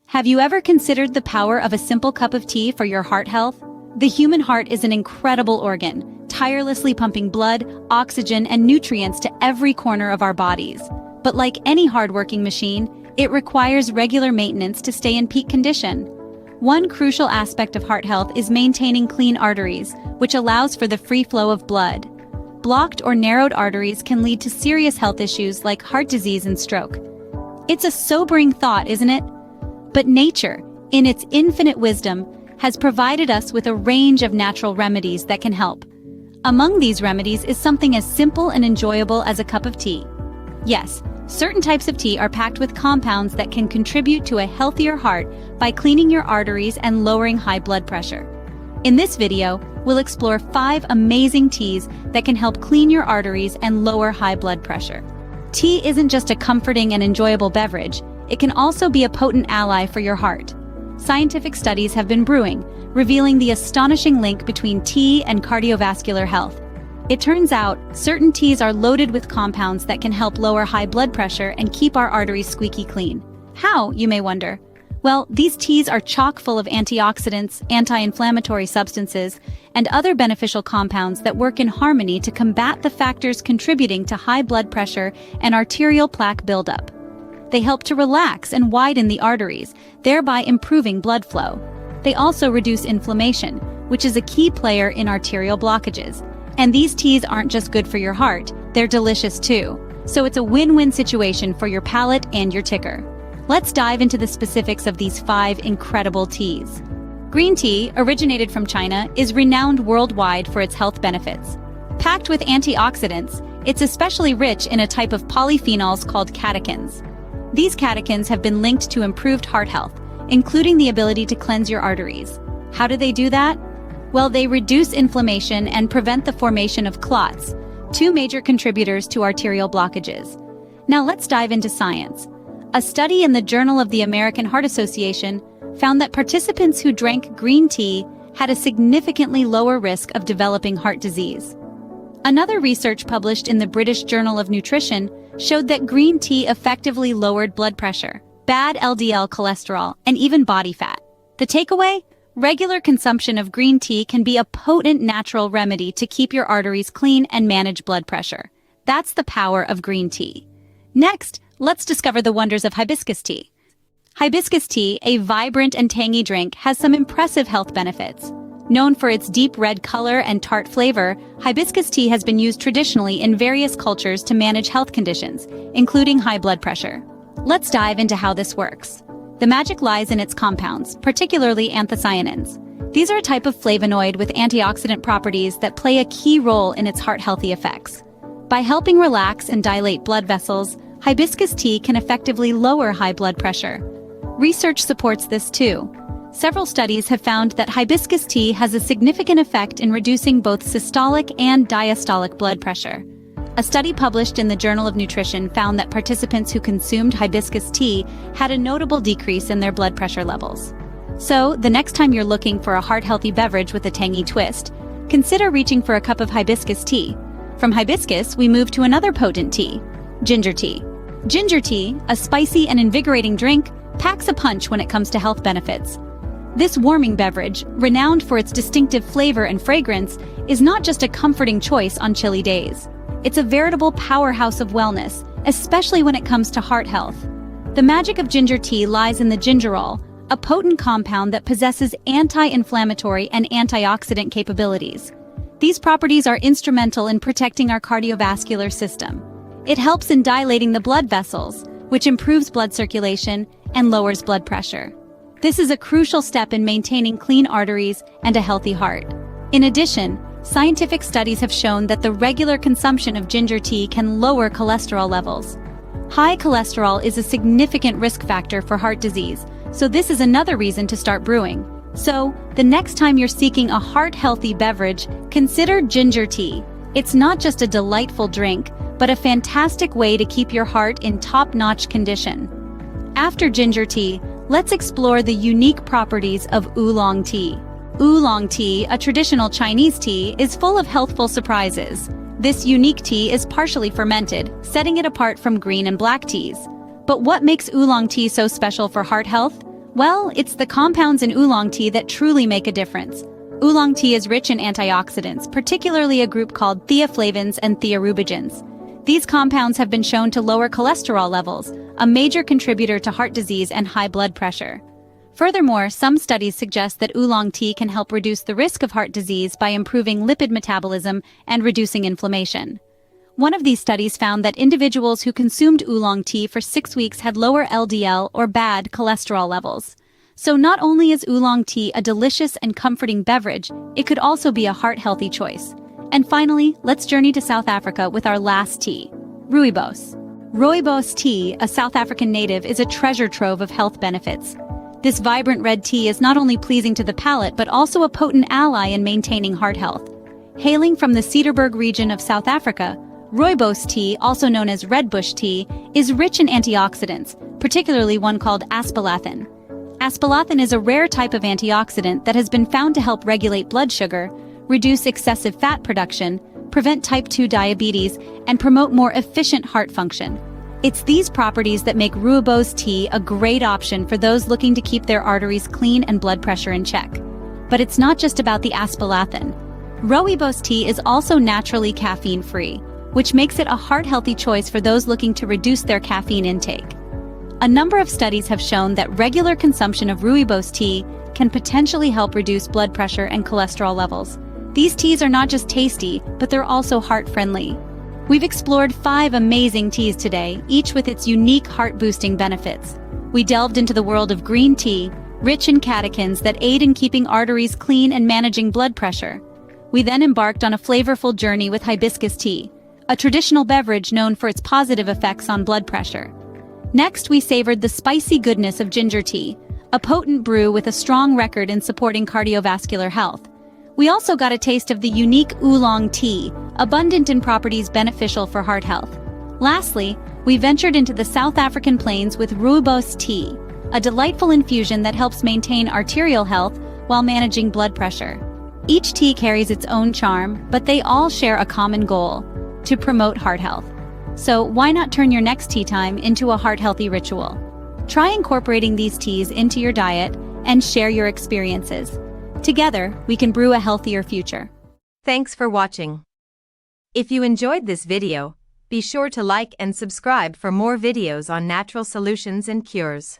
Have you ever considered the power of a simple cup of tea for your heart health? The human heart is an incredible organ, tirelessly pumping blood, oxygen, and nutrients to every corner of our bodies. But like any hardworking machine, it requires regular maintenance to stay in peak condition. One crucial aspect of heart health is maintaining clean arteries, which allows for the free flow of blood. Blocked or narrowed arteries can lead to serious health issues like heart disease and stroke. It's a sobering thought, isn't it? But nature, in its infinite wisdom, has provided us with a range of natural remedies that can help. Among these remedies is something as simple and enjoyable as a cup of tea. Yes, certain types of tea are packed with compounds that can contribute to a healthier heart by cleaning your arteries and lowering high blood pressure. In this video, we'll explore 5 amazing teas that can help clean your arteries and lower high blood pressure. Tea isn't just a comforting and enjoyable beverage, it can also be a potent ally for your heart. Scientific studies have been brewing, revealing the astonishing link between tea and cardiovascular health. It turns out, certain teas are loaded with compounds that can help lower high blood pressure and keep our arteries squeaky clean. How, you may wonder? Well, these teas are chock full of antioxidants, anti-inflammatory substances, and other beneficial compounds that work in harmony to combat the factors contributing to high blood pressure and arterial plaque buildup. They help to relax and widen the arteries, thereby improving blood flow. They also reduce inflammation, which is a key player in arterial blockages. And these teas aren't just good for your heart, they're delicious too. So it's a win-win situation for your palate and your ticker. Let's dive into the specifics of these 5 incredible teas. Green tea, originated from China, is renowned worldwide for its health benefits. Packed with antioxidants, it's especially rich in a type of polyphenols called catechins. These catechins have been linked to improved heart health, including the ability to cleanse your arteries. How do they do that? Well, they reduce inflammation and prevent the formation of clots, 2 major contributors to arterial blockages. Now let's dive into science. A study in the Journal of the American Heart Association found that participants who drank green tea had a significantly lower risk of developing heart disease. Another research published in the British Journal of Nutrition showed that green tea effectively lowered blood pressure, bad LDL cholesterol, and even body fat. The takeaway? Regular consumption of green tea can be a potent natural remedy to keep your arteries clean and manage blood pressure. That's the power of green tea. Next, let's discover the wonders of hibiscus tea. Hibiscus tea, a vibrant and tangy drink, has some impressive health benefits. Known for its deep red color and tart flavor, hibiscus tea has been used traditionally in various cultures to manage health conditions, including high blood pressure. Let's dive into how this works. The magic lies in its compounds, particularly anthocyanins. These are a type of flavonoid with antioxidant properties that play a key role in its heart-healthy effects. By helping relax and dilate blood vessels, hibiscus tea can effectively lower high blood pressure. Research supports this too. Several studies have found that hibiscus tea has a significant effect in reducing both systolic and diastolic blood pressure. A study published in the Journal of Nutrition found that participants who consumed hibiscus tea had a notable decrease in their blood pressure levels. So, the next time you're looking for a heart-healthy beverage with a tangy twist, consider reaching for a cup of hibiscus tea. From hibiscus, we move to another potent tea, ginger tea. Ginger tea, a spicy and invigorating drink, packs a punch when it comes to health benefits. This warming beverage, renowned for its distinctive flavor and fragrance, is not just a comforting choice on chilly days. It's a veritable powerhouse of wellness, especially when it comes to heart health. The magic of ginger tea lies in the gingerol, a potent compound that possesses anti-inflammatory and antioxidant capabilities. These properties are instrumental in protecting our cardiovascular system. It helps in dilating the blood vessels, which improves blood circulation and lowers blood pressure. This is a crucial step in maintaining clean arteries and a healthy heart. In addition, scientific studies have shown that the regular consumption of ginger tea can lower cholesterol levels. High cholesterol is a significant risk factor for heart disease, so this is another reason to start brewing. So, the next time you're seeking a heart-healthy beverage, consider ginger tea. It's not just a delightful drink, but a fantastic way to keep your heart in top-notch condition. After ginger tea, let's explore the unique properties of oolong tea. Oolong tea, a traditional Chinese tea, is full of healthful surprises. This unique tea is partially fermented, setting it apart from green and black teas. But what makes oolong tea so special for heart health? Well, it's the compounds in oolong tea that truly make a difference. Oolong tea is rich in antioxidants, particularly a group called theaflavins and thearubigens. These compounds have been shown to lower cholesterol levels, a major contributor to heart disease and high blood pressure. Furthermore, some studies suggest that oolong tea can help reduce the risk of heart disease by improving lipid metabolism and reducing inflammation. One of these studies found that individuals who consumed oolong tea for 6 weeks had lower LDL or bad cholesterol levels. So not only is oolong tea a delicious and comforting beverage, it could also be a heart-healthy choice. And finally, let's journey to South Africa with our last tea, Rooibos. Rooibos tea, a South African native, is a treasure trove of health benefits. This vibrant red tea is not only pleasing to the palate but also a potent ally in maintaining heart health. Hailing from the Cedarburg region of South Africa, Rooibos tea, also known as redbush tea, is rich in antioxidants, particularly one called aspalathin. Aspalathin is a rare type of antioxidant that has been found to help regulate blood sugar, reduce excessive fat production, prevent type 2 diabetes, and promote more efficient heart function. It's these properties that make Rooibos tea a great option for those looking to keep their arteries clean and blood pressure in check. But it's not just about the aspalathin. Rooibos tea is also naturally caffeine-free, which makes it a heart-healthy choice for those looking to reduce their caffeine intake. A number of studies have shown that regular consumption of Rooibos tea can potentially help reduce blood pressure and cholesterol levels. These teas are not just tasty, but they're also heart-friendly. We've explored 5 amazing teas today, each with its unique heart-boosting benefits. We delved into the world of green tea, rich in catechins that aid in keeping arteries clean and managing blood pressure. We then embarked on a flavorful journey with hibiscus tea, a traditional beverage known for its positive effects on blood pressure. Next, we savored the spicy goodness of ginger tea, a potent brew with a strong record in supporting cardiovascular health. We also got a taste of the unique oolong tea, abundant in properties beneficial for heart health. Lastly, we ventured into the South African plains with Rooibos tea, a delightful infusion that helps maintain arterial health while managing blood pressure. Each tea carries its own charm, but they all share a common goal: to promote heart health. So why not turn your next tea time into a heart-healthy ritual? Try incorporating these teas into your diet and share your experiences. Together, we can brew a healthier future. Thanks for watching. If you enjoyed this video, be sure to like and subscribe for more videos on natural solutions and cures.